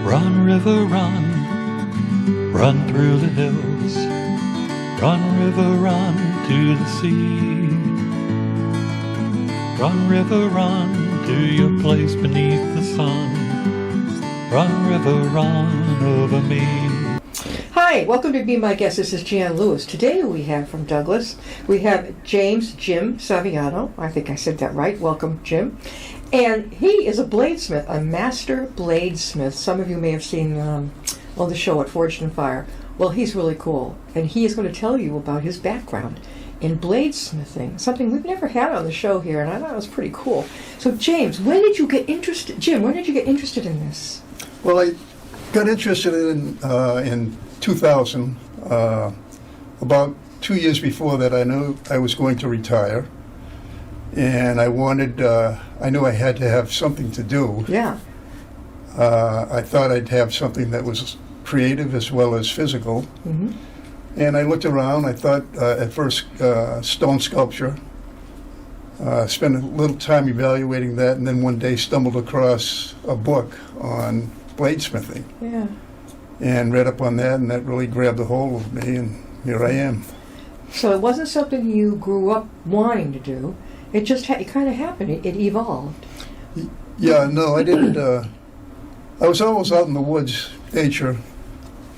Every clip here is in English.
Run, river, run, run through the hills. Run, river, run to the sea. Run, river, run to your place beneath the sun. Run, river, run over me. Hi, welcome to Be My Guest. This is Jan Lewis. Today we have from Douglas, we have Jim Saviano. I think I said that right. Welcome, Jim. And he is a bladesmith, a master bladesmith. Some of you may have seen on the show at Forged in Fire. Well, he's really cool. And he is going to tell you about his background in bladesmithing, something we've never had on the show here, and I thought it was pretty cool. So, James, when did you get interested? Jim, when did you get interested in this? Well, I got interested in 2000. About 2 years before that, I knew I was going to retire, and I knew I had to have something to do. Yeah. I thought I'd have something that was creative as well as physical. Mm-hmm. And I looked around. I thought at first stone sculpture. Spent a little time evaluating that, and then one day stumbled across a book on bladesmithing. Yeah. And read up on that, and that really grabbed a hold of me, and here I am. So it wasn't something you grew up wanting to do. It just it kind of happened. It evolved. Yeah, no, I didn't. I was always out in the woods, nature,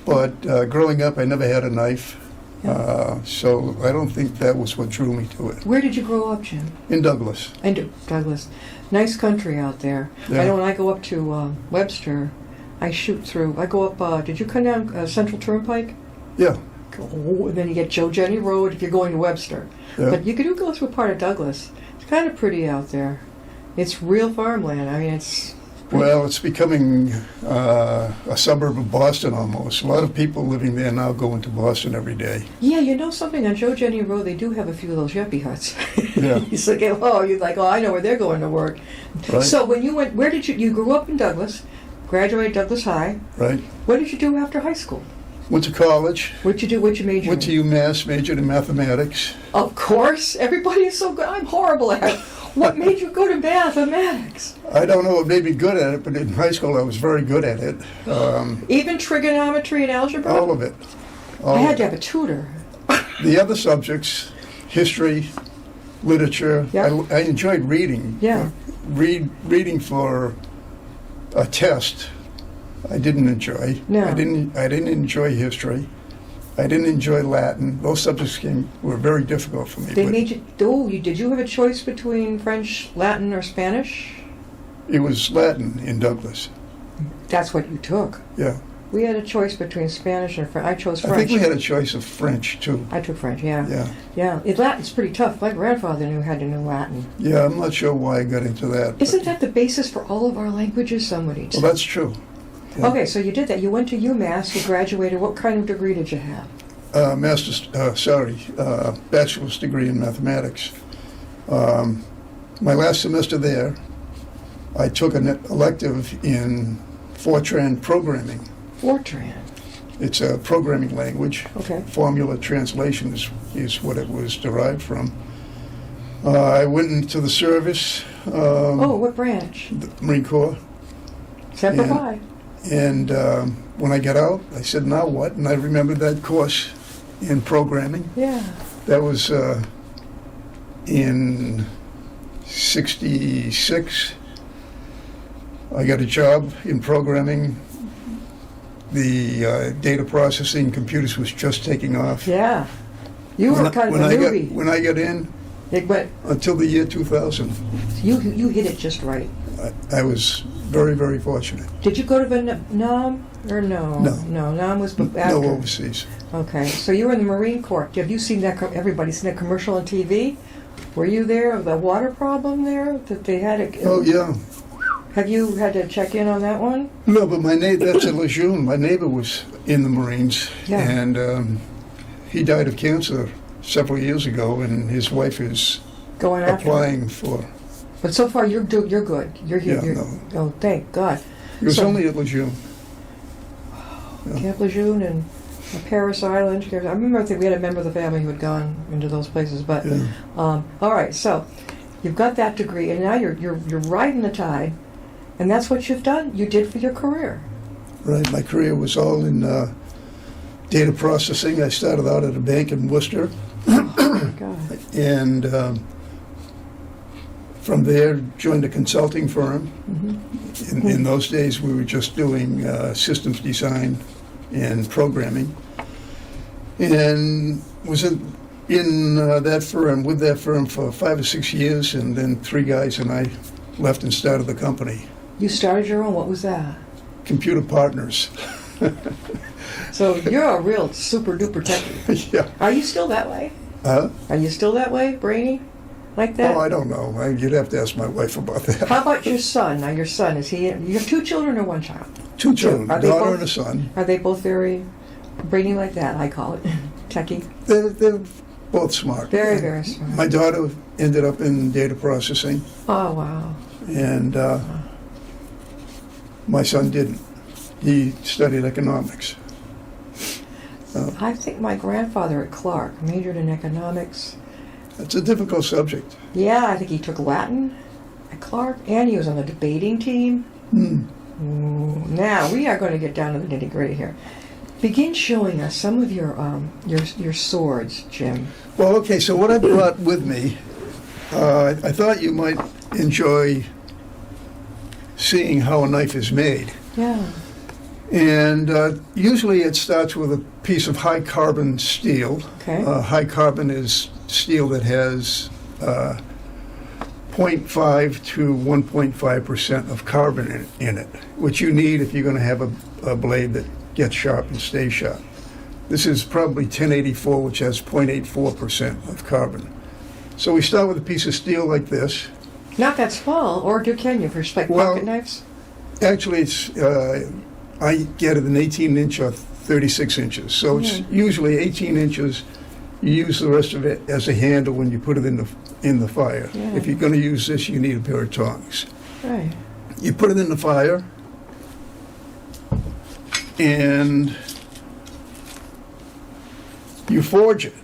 but growing up, I never had a knife. Yeah. So I don't think that was what drew me to it. Where did you grow up, Jim? In Douglas. Douglas. Nice country out there. Yeah. I know when I go up to Webster, I shoot through. I go up, did you come down Central Turnpike? Yeah. Oh, and then you get Joe Jenny Road if you're going to Webster. Yeah. But you do go through part of Douglas. It's kind of pretty out there. It's real farmland. I mean, it's... Well, it's becoming a suburb of Boston almost. A lot of people living there now go into Boston every day. Yeah, you know something? On Joe Jenny Road, they do have a few of those yuppie huts. Yeah. It's like, oh, you're like, oh, I know where they're going to work. Right. So when you went, where did you grew up in Douglas, graduated Douglas High. Right. What did you do after high school? Went to college. What did you do? What you majored Went to in? UMass, majored in mathematics. Of course. Everybody is so good. I'm horrible at it. What made you go to mathematics? I don't know what made me good at it, but in high school I was very good at it. Even trigonometry and algebra? All of it. I had to have a tutor. The other subjects, history, literature, Yeah. I enjoyed reading. Yeah. Reading for a test, I didn't enjoy. No. I didn't enjoy history. I didn't enjoy Latin. Those subjects were very difficult for me. They but made you... Oh, did you have a choice between French, Latin, or Spanish? it was Latin in Douglas. That's what you took. Yeah. We had a choice between Spanish and French. I chose French. I think we had a choice of French, too. I took French, yeah. Yeah. Yeah. Latin's pretty tough. My grandfather had to know Latin. Yeah, I'm not sure why I got into that. Isn't that the basis for all of our languages? Somebody. Well, that's true. Yeah. Okay, so you did that. You went to UMass. You graduated. What kind of degree did you have? Bachelor's degree in mathematics. My last semester there, I took an elective in Fortran programming. Fortran. It's a programming language. Okay. Formula translation is what it was derived from. I went into the service. What branch? The Marine Corps. Semper Fi. And when I got out, I said, now what? And I remembered that course in programming. Yeah. That was in '66. I got a job in programming. The data processing computers was just taking off. Yeah. You were kind of a newbie. When I got in, until the year 2000. You hit it just right. I was very, very fortunate. Did you go to Vietnam or no? No. No, Nam was after. No overseas. Okay, so you were in the Marine Corps. Have you seen that? Everybody's seen that commercial on TV? Were you there? The water problem there that they had? Oh yeah. Have you had to check in on that one? No, but that's at Lejeune. My neighbor was in the Marines, yeah. And he died of cancer several years ago, and his wife is applying for. But so far, you're good. You're here. Yeah, no. Oh, thank God. He was only at Lejeune. Yeah. Camp Lejeune and Paris Island. I remember we had a member of the family who had gone into those places. But yeah. All right, so you've got that degree, and now you're riding the tide, and that's what you've done. You did for your career. Right. My career was all in data processing. I started out at a bank in Worcester, Oh, my God. and from there joined a consulting firm. In those days, we were just doing systems design and programming, and was in that firm, with that firm for 5 or 6 years, and then 3 guys and I left and started the company, You started your own. What was that? Computer Partners. So you're a real super duper techie. Yeah. Are you still that way? Huh? Are you still that way, brainy? Like that? Oh, I don't know. You'd have to ask my wife about that. How about your son? Now, your son, is he... You have 2 children or 1 child? 2 children, Are a they daughter both- and a son. Are they both very brainy like that, I call it? Techie? They're both smart. Very, very smart. My daughter ended up in data processing, Oh, wow. and my son didn't. He studied economics. I think my grandfather at Clark majored in economics. It's a difficult subject. Yeah, I think he took Latin at Clark, and he was on the debating team. Now, we are going to get down to the nitty-gritty here. Begin showing us some of your swords, Jim. Well, okay, so what I brought with me, I thought you might enjoy seeing how a knife is made. Yeah. And usually it starts with a piece of high carbon steel. Okay. High carbon is steel that has 0.5 to 1.5% of carbon in it, which you need if you're going to have a blade that gets sharp and stays sharp. This is probably 1084, which has 0.84% of carbon. So we start with a piece of steel like this. Not that small, or can you, for like Well- pocket knives? Actually, it's I get it an 18 inch or 36 inches. So it's usually 18 inches. You use the rest of it as a handle when you put it in the fire. Yeah. If you're going to use this, you need a pair of tongs. Right. You put it in the fire, and you forge it.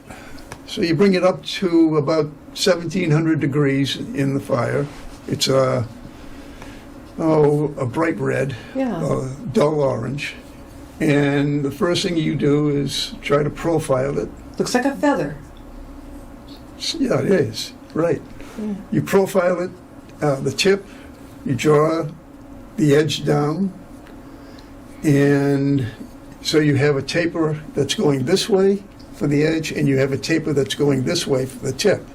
So you bring it up to about 1700 degrees in the fire. It's a bright red, Yeah. dull orange. And the first thing you do is try to profile it. Looks like a feather. Yeah, it is, right. Yeah. You profile it, the tip, you draw the edge down, and so you have a taper that's going this way for the edge, and you have a taper that's going this way for the tip.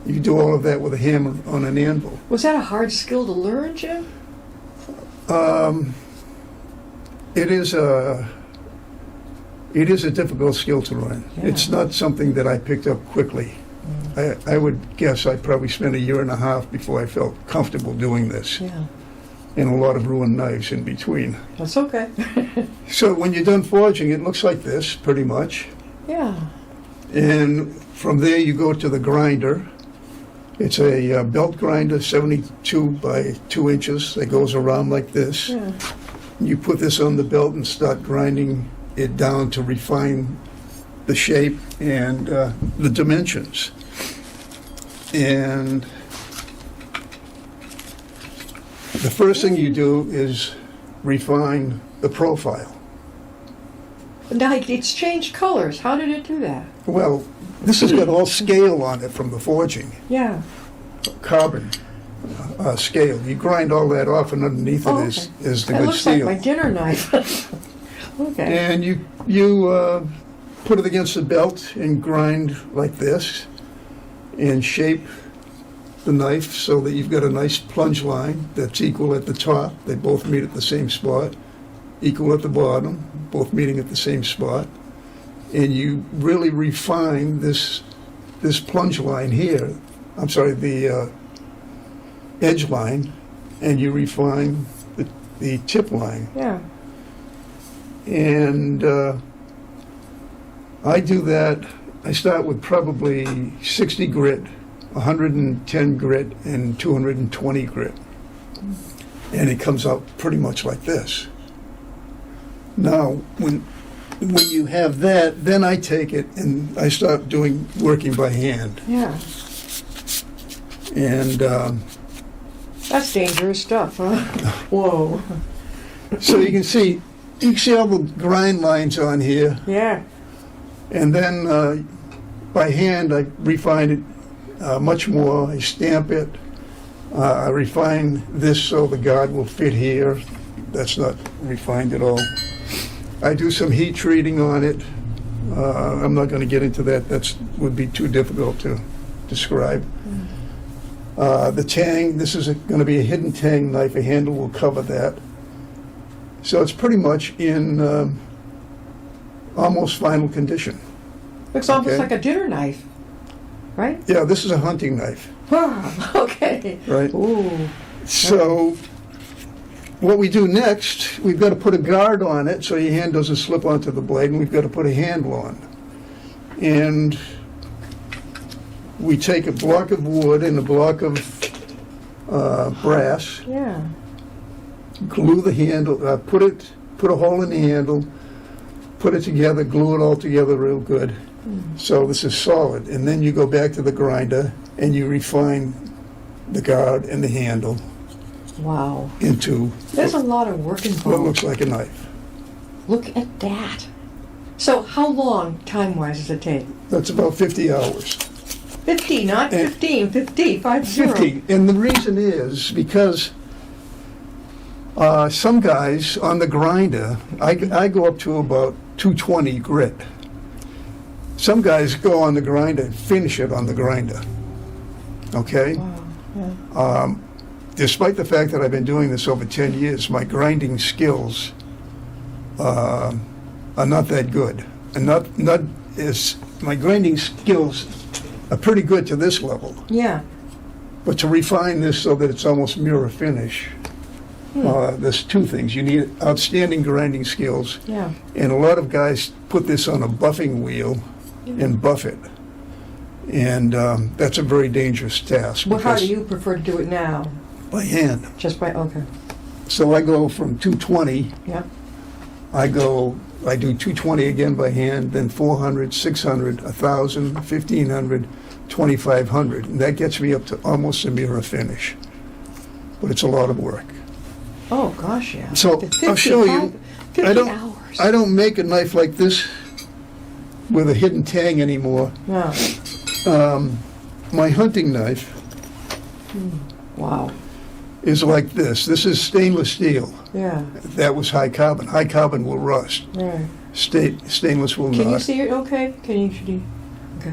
You do all of that with a hammer on an anvil. Was that a hard skill to learn, Jim? It is a difficult skill to learn. Yeah. It's not something that I picked up quickly. I would guess I probably spent a year and a half before I felt comfortable doing this, Yeah. and a lot of ruined knives in between. That's okay. So when you're done forging, it looks like this, pretty much. Yeah. And from there you go to the grinder. It's a belt grinder, 72 by 2 inches, that goes around like this. Yeah. You put this on the belt and start grinding it down to refine the shape and the dimensions. And the first thing you do is refine the profile. Now it's changed colors. How did it do that? Well, this has got all scale on it from the forging, Yeah. carbon scale. You grind all that off, and underneath Oh, it is okay. the That good looks steel. like my dinner knife. Okay. And you put it against the belt and grind like this and shape the knife so that you've got a nice plunge line that's equal at the top. They both meet at the same spot. Equal at the bottom, both meeting at the same spot. And you really refine this plunge line here. I'm sorry, the edge line, and you refine the tip line. Yeah. And I do that. I start with probably 60 grit, 110 grit, and 220 grit. And it comes out pretty much like this. Now, when you have that, then I take it and I start working by hand. Yeah. And That's dangerous stuff, huh? Whoa. so you can see you can see all the grind lines on here, Yeah. and then by hand I refine it much more. I stamp it. I refine this so the guard will fit here. That's not refined at all. I do some heat treating on it. I'm not going to get into that. That would be too difficult to describe. The tang, this is going to be a hidden tang knife. A handle will cover that. So it's pretty much in almost final condition. Looks almost Okay. like a dinner knife, right? Yeah, this is a hunting knife, Ah, okay. right? Ooh. So what we do next, we've got to put a guard on it so your hand doesn't slip onto the blade, and we've got to put a handle on. And we take a block of wood and a block of brass, Yeah. glue the handle, put a hole in the handle, put it together, glue it all together real good. So this is solid. And then you go back to the grinder and you refine the guard and the handle Wow. into There's a lot of work what involved. looks like a knife. Look at that. So how long, time-wise, does it take? That's about 50 hours. 50, not And- 15, 50, 50. 50. And the reason is because some guys on the grinder, I go up to about 220 grit. Some guys go on the grinder and finish it on the grinder. Okay? Wow. Yeah. Despite the fact that I've been doing this over 10 years, my grinding skills are not that good. And not as my grinding skills are pretty good to this level. Yeah. But to refine this so that it's almost mirror finish, there's two things. You need outstanding grinding skills, Yeah. and a lot of guys put this on a buffing wheel and buff it. And that's a very dangerous task. Well, how do because you prefer to do it now? by hand. Just by, okay. So I go from 220, Yeah. I do 220 again by hand, then 400, 600, 1,000, 1,500, 2,500. And that gets me up to almost a mirror finish. But it's a lot of work. Oh, gosh, yeah. So, I'll show you. 50 I don't- hours. I don't make a knife like this with a hidden tang anymore. No. My hunting knife Wow. is like this. This is stainless steel. Yeah. That was high carbon. High carbon will rust. Right. Stainless will Can you not. see it okay? Okay.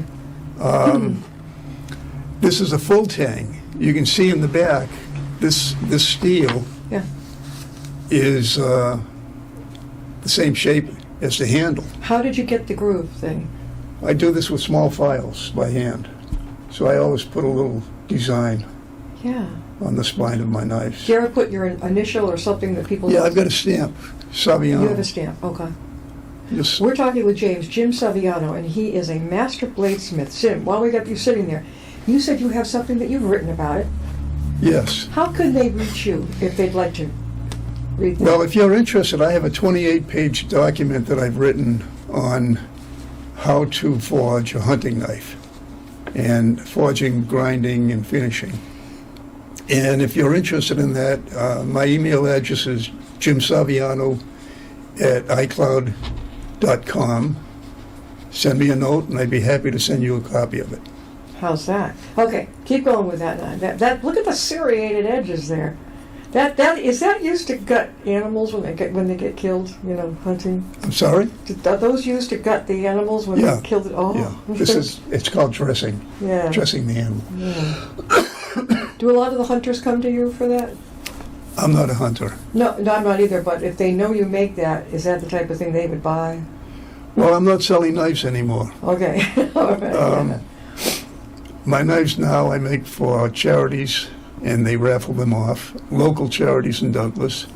This is a full tang. You can see in the back, this steel Yeah. is the same shape as the handle. How did you get the groove thing? I do this with small files by hand. So I always put a little design Yeah. on the spine of my knives. Do you ever put your initial or something that people Yeah, know? I've got a stamp, Saviano. You have a stamp, okay. Just- We're talking with Jim Saviano, and he is a master bladesmith. Jim, while we got you sitting there, you said you have something that you've written about it. yes. How could they reach you if they'd like to read that? Well, if you're interested, I have a 28-page document that I've written on how to forge a hunting knife, and forging, grinding, and finishing. And if you're interested in that, my email address is jimsaviano@icloud.com. Send me a note, and I'd be happy to send you a copy of it. How's that? Okay, keep going with that now. That look at the serrated edges there. That is that used to gut animals when they get killed? You know, hunting. I'm sorry? Are those used to gut the animals when Yeah. they killed it? Oh, Yeah, it's called dressing, yeah. dressing the animal. Yeah. Do a lot of the hunters come to you for that? I'm not a hunter. No, I'm not either. But if they know you make that, is that the type of thing they would buy? Well, I'm not selling knives anymore. Okay, all right. Yeah. My knives now I make for charities, and they raffle them off. Local charities in Douglas.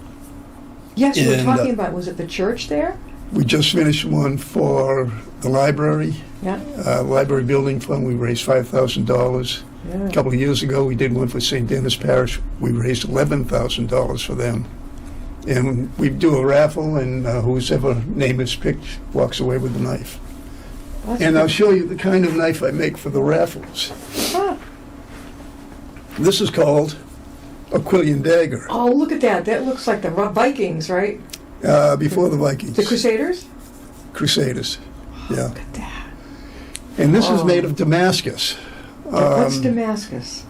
Yes, we were and, talking about. Was it the church there? We just finished one for the library, Yeah. library building fund. We raised $5,000. Yeah. A couple of years ago, we did one for St. Dennis Parish. We raised $11,000 for them. And we do a raffle, and whoever name is picked walks away with the knife. That's And I'll good. show you the kind of knife I make for the raffles. Ah. This is called a Quillian dagger. Oh, look at that. That looks like the Vikings, right? Before the Vikings. The Crusaders? Crusaders. Yeah. Look at that. And this is made of Damascus. What's Damascus?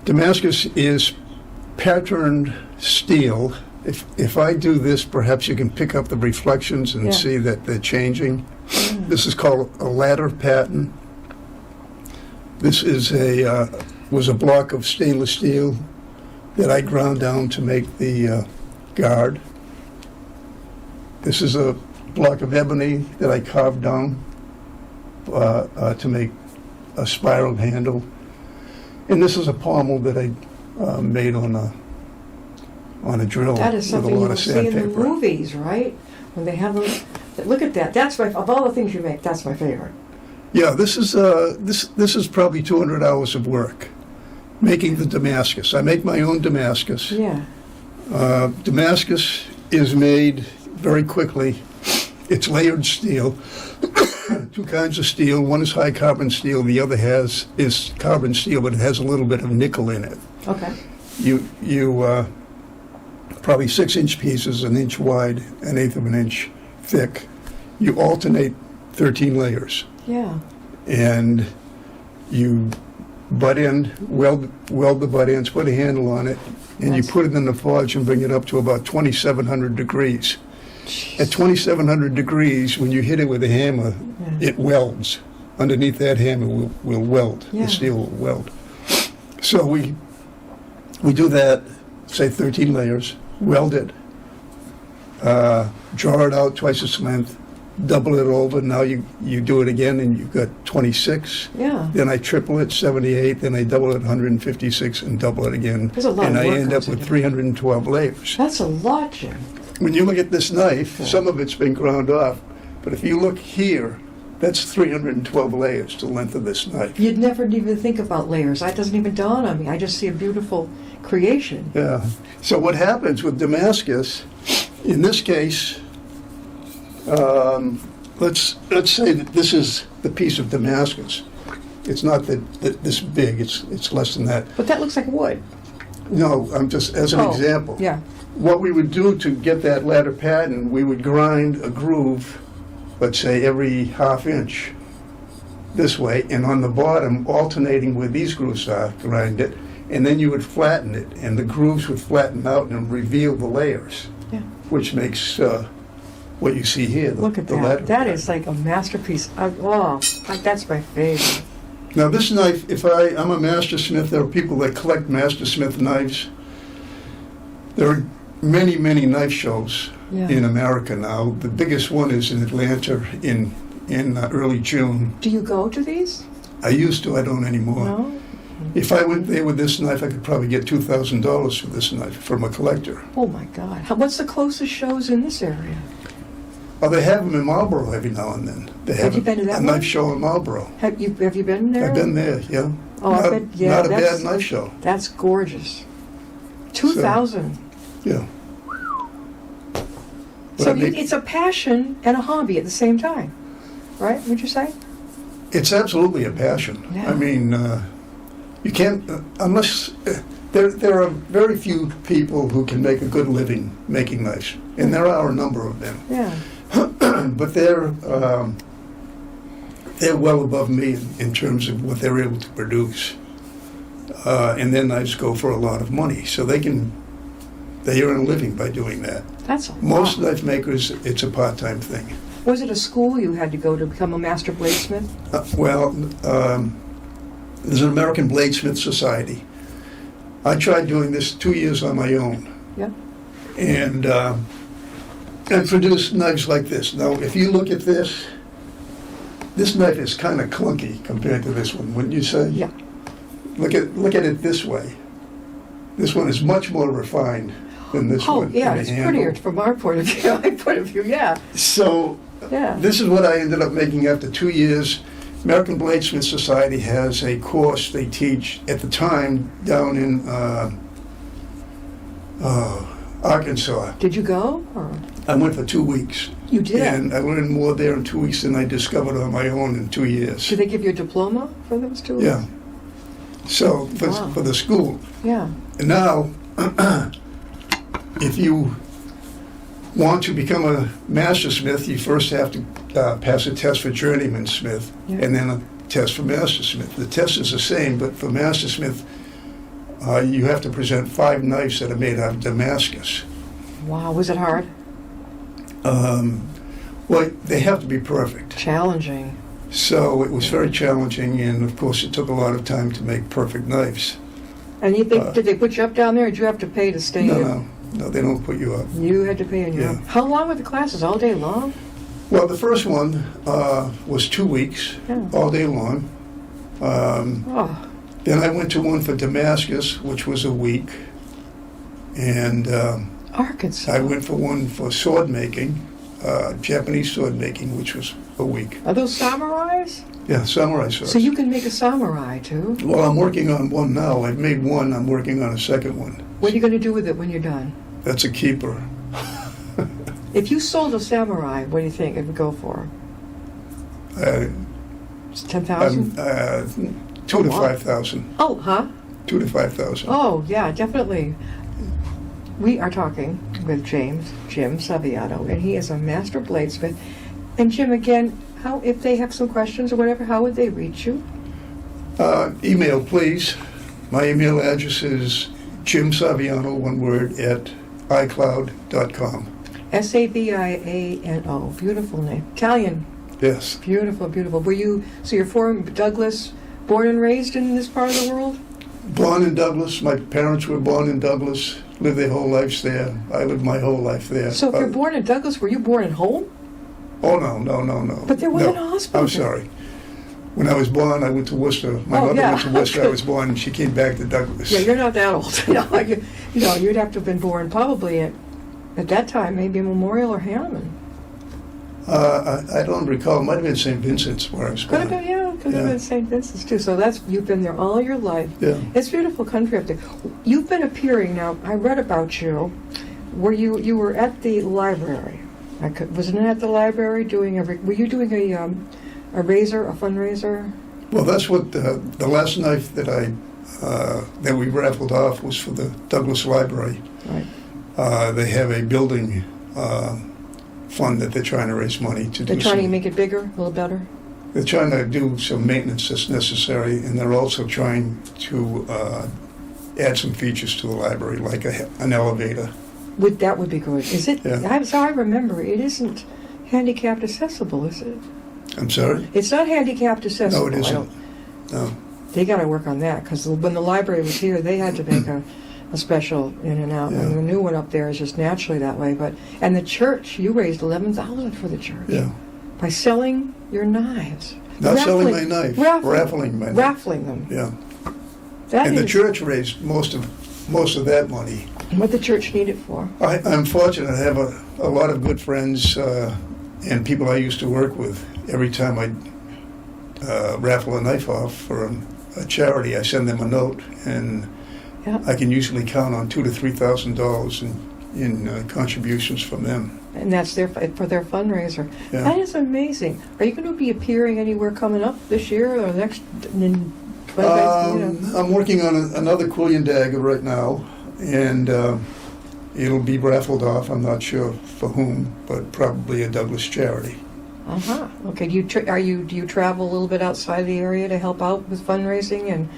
Damascus is patterned steel. If I do this, perhaps you can pick up the reflections and see that they're changing. This is called a ladder pattern. This is was a block of stainless steel that I ground down to make the guard. This is a block of ebony that I carved down to make a spiral handle. And this is a pommel that I made on a drill That is with a something lot you of see in the sandpaper. movies, right? When they have those. Look at that. That's of all the things you make, that's my favorite. Yeah, this is probably 200 hours of work making the Damascus. I make my own Damascus. Yeah. Damascus is made very quickly. It's layered steel. Two kinds of steel. One is high carbon steel. The other is carbon steel, but it has a little bit of nickel in it. Okay. You probably 6-inch pieces, an inch wide, an eighth of an inch thick. You alternate 13 layers. Yeah. And you butt in, weld the butt ends, put a handle on it, and you put it in the forge and bring it up to about 2,700 degrees. At 2,700 degrees, when you hit it with a hammer, it welds. Underneath that hammer will weld. Yeah. The steel will weld. So we do that, say 13 layers, weld it, draw it out twice its length, double it over. Now you do it again, and you've got 26. Yeah. Then I triple it, 78. Then I double it, 156, and double it again. There's a lot and of I work end up goes with into it. 312 layers. That's a lot, Jim. When you look at this knife, some of it's been ground off, but if you look here, that's 312 layers, the length of this knife. You'd never even think about layers. That doesn't even dawn on me. I just see a beautiful creation. Yeah. So what happens with Damascus, in this case, let's say that this is the piece of Damascus. It's not that this big. It's less than that. But that looks like wood. No, I'm just as an example. Yeah. What we would do to get that ladder pattern, we would grind a groove, let's say every half inch this way, and on the bottom, alternating where these grooves are, grind it, and then you would flatten it, and the grooves would flatten out and reveal the layers, Yeah. which makes what you see here, Look at the ladder that. That pattern. is like a masterpiece. That's my favorite. Now this knife, I'm a master smith, there are people that collect master smith knives. There are many, many knife shows in America now. The biggest one is in Atlanta in early June. Do you go to these? I used to, I don't anymore. No? If I went there with this knife, I could probably get $2,000 for this knife from a collector. Oh my God. What's the closest shows in this area? Oh, they have them in Marlboro every now and then. They have you been to that a one? knife show in Marlboro. Have you been there? I've been there, yeah. Oh, I bet, yeah. Not a that's- bad knife show. That's gorgeous. 2,000. Yeah. But So I make- it's a passion and a hobby at the same time, right? Would you say? It's absolutely a passion. Yeah. I mean, you can't, unless, there are very few people who can make a good living making knives, and there are a number of them. Yeah. But they're well above me in terms of what they're able to produce. And their knives go for a lot of money, so they earn a living by doing that. That's a Most lot. knife makers, it's a part-time thing. Was it a school you had to go to become a master bladesmith? There's an American Bladesmith Society. I tried doing this 2 years on my own. Yeah. And I produced knives like this. Now, if you look at this knife is kind of clunky compared to this one, wouldn't you say? Yeah. Look at it this way. This one is much more refined than this Oh, one. yeah, in the it's handle. prettier from our point of view. My point of view, yeah. So Yeah. this is what I ended up making after 2 years. American Bladesmith Society has a course they teach at the time down in Arkansas. Did you go? Or? I went for 2 weeks. You did? And I learned more there in 2 weeks than I discovered on my own in 2 years. Did they give you a diploma for those 2 weeks? Yeah. So Wow. for the school. Yeah. And now, if you want to become a master smith, you first have to pass a test for journeyman smith, and then a test for master smith. The test is the same, but for master smith, you have to present 5 knives that are made out of Damascus. Wow, was it hard? Well, they have to be perfect. Challenging. So it was very challenging, and of course it took a lot of time to make perfect knives. And you think, did they put you up down there, or did you have to pay to stay in? No, they don't put you up. You had to pay on your own. How long were the classes? All day long? Well, the first one was 2 weeks, all day long. Then I went to one for Damascus, which was a week. And Arkansas. I went for one for sword making, Japanese sword making, which was a week. Are those samurais? Yeah, samurai swords. So you can make a samurai, too? Well, I'm working on one now. I've made one. I'm working on a second one. What are you going to do with it when you're done? That's a keeper. If you sold a samurai, what do you think it would go for? 10,000? 2 to 5,000. Oh, huh? 2 to 5,000. Oh, yeah, definitely. We are talking with Jim Saviano, and he is a master bladesmith. And Jim, again, how, if they have some questions or whatever, how would they reach you? Email, please. My email address is jimsaviano, one word, at iCloud.com. Saviano. Beautiful name. Italian. Yes. Beautiful, beautiful. So you're from Douglas, born and raised in this part of the world? Born in Douglas. My parents were born in Douglas, lived their whole lives there. I lived my whole life there. So if you're born in Douglas, were you born at home? Oh, no. But there wasn't a hospital. I'm sorry. When I was born, I went to Worcester. My mother went to Worcester. I was born, and she came back to Douglas. Yeah, you're not that old. You'd have to have been born probably at that time, maybe Memorial or Hanneman. I don't recall. It might have been St. Vincent's where I was born. Could have been St. Vincent's too. So you've been there all your life. Yeah. It's beautiful country up there. You've been appearing now. I read about you. Were you were at the library? Wasn't it at the library doing were you doing a fundraiser? Well, that's what the last knife that we raffled off was for the Douglas Library. Right. They have a building fund that they're trying to raise money to do. They're trying to make it bigger, a little better? They're trying to do some maintenance that's necessary, and they're also trying to add some features to the library, like an elevator. That would be good. Is it? Yeah. I remember, it isn't handicapped accessible, is it? I'm sorry? It's not handicapped accessible. No, it isn't. No. They got to work on that, because when the library was here, they had to make a special in and out. Yeah. And the new one up there is just naturally that way. And the church, you raised $11,000 for the church. Yeah. By selling your knives. Not selling my knife. Raffling my knife. Raffling them. Yeah. The church raised most of that money. What the church needed for? I'm fortunate. I have a lot of good friends and people I used to work with. Every time I raffle a knife off for a charity, I send them a note, and I can usually count on $2,000 to $3,000 in contributions from them. And that's for their fundraiser. Yeah. That is amazing. Are you going to be appearing anywhere coming up this year or next? I'm working on another Quillian dagger right now, and it'll be raffled off. I'm not sure for whom, but probably a Douglas charity. Okay. Do you travel a little bit outside the area to help out with fundraising and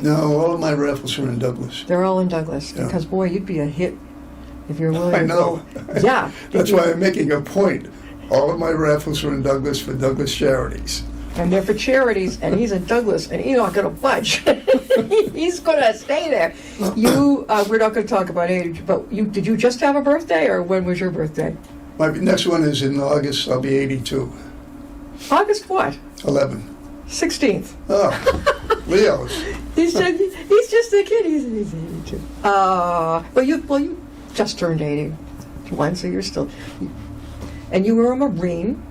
No, all of my raffles are in Douglas. They're all in Douglas because boy, you'd be a hit if you're willing. I know. To go. Yeah. That's why I'm making a point. All of my raffles are in Douglas for Douglas charities. And they're for charities, and he's in Douglas, and he's not going to budge. He's going to stay there. We're not going to talk about age, but did you just have a birthday, or when was your birthday? My next one is in August. I'll be 82. August what? 11. 16th. Oh, Leo's. He's just a kid. He's 82. Well, you just turned 81, so you're still. And you were a Marine.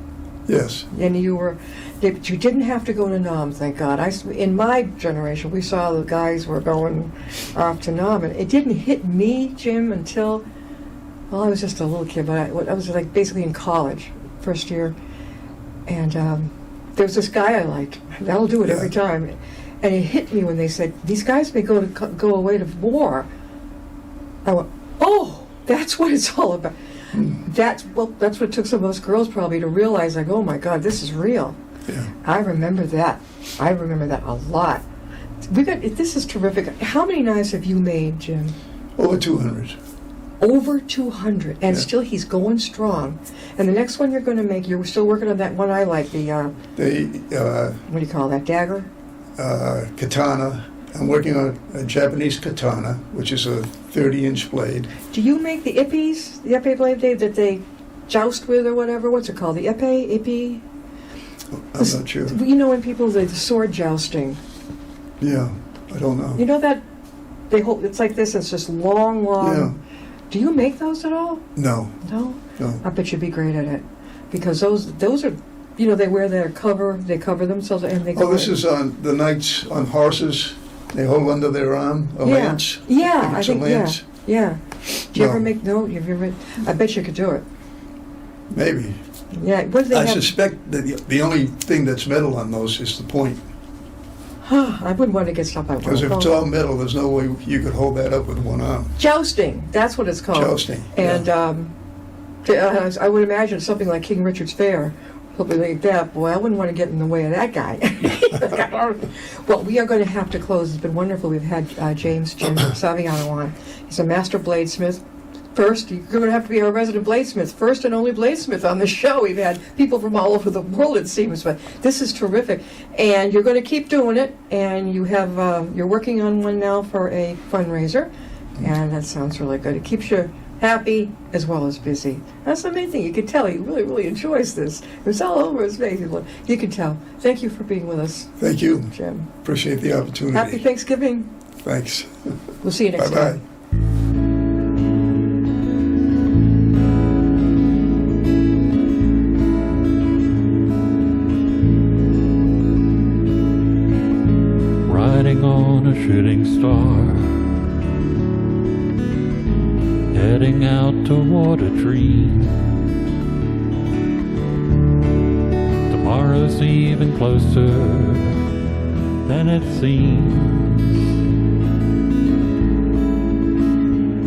Yes. And you didn't have to go to Nam, thank God. In my generation, we saw the guys were going off to Nam, and it didn't hit me, Jim, until. Well, I was just a little kid, but I was like basically in college, first year, and there was this guy I liked. That'll do it every time, and it hit me when they said these guys may go away to war. I went, oh, That's what it's all about. That's what it took some of us girls probably to realize, like, oh my God, this is real. Yeah. I remember that. I remember that a lot. This is terrific. How many knives have you made, Jim? Over 200. Over 200, and Yeah. still he's going strong. And the next one you're going to make, you're still working on that one I like, the, what do you call that, dagger? Katana. I'm working on a Japanese katana, which is a 30-inch blade. Do you make the ippies, the epee blade that they joust with or whatever? What's it called, the ippie? I'm not sure. You know when people do the sword jousting. Yeah, I don't know. You know that they hold, it's like this, it's just long. Yeah. Do you make those at all? No. No? No. I bet you'd be great at it. Because those are, you know, they wear their cover, they cover themselves and they go. Oh, this is on the knights on horses. They hold under their arm a lance. Yeah, If I it's think, a lance. yeah. Do you No. ever make, no, you've ever, I bet you could do it. Maybe. Yeah, what do they I have? suspect that the only thing that's metal on those is the point. I wouldn't want to get stopped by Because if it's all metal, there's no way you could hold that up with one arm. Jousting, that's what it's called. Jousting. And yeah. I would imagine something like King Richard's Fair, something like that. Boy, I wouldn't want to get in the way of that guy. Well, we are going to have to close. It's been wonderful. We've had Jim Saviano on. He's a master bladesmith. First, you're going to have to be our resident bladesmith, first and only bladesmith on the show. We've had people from all over the world, it seems, but this is terrific. And you're going to keep doing it, and you have you're working on one now for a fundraiser, and that sounds really good. It keeps you happy as well as busy. That's the main thing. You can tell he really, really enjoys this. It's all over his face. You can tell. Thank you for being with us, Thank you. Jim. Appreciate the opportunity. Happy Thanksgiving. Thanks. We'll see you next Bye-bye. time. Riding on a shooting star, heading out toward a dream. Tomorrow's even closer than it seems.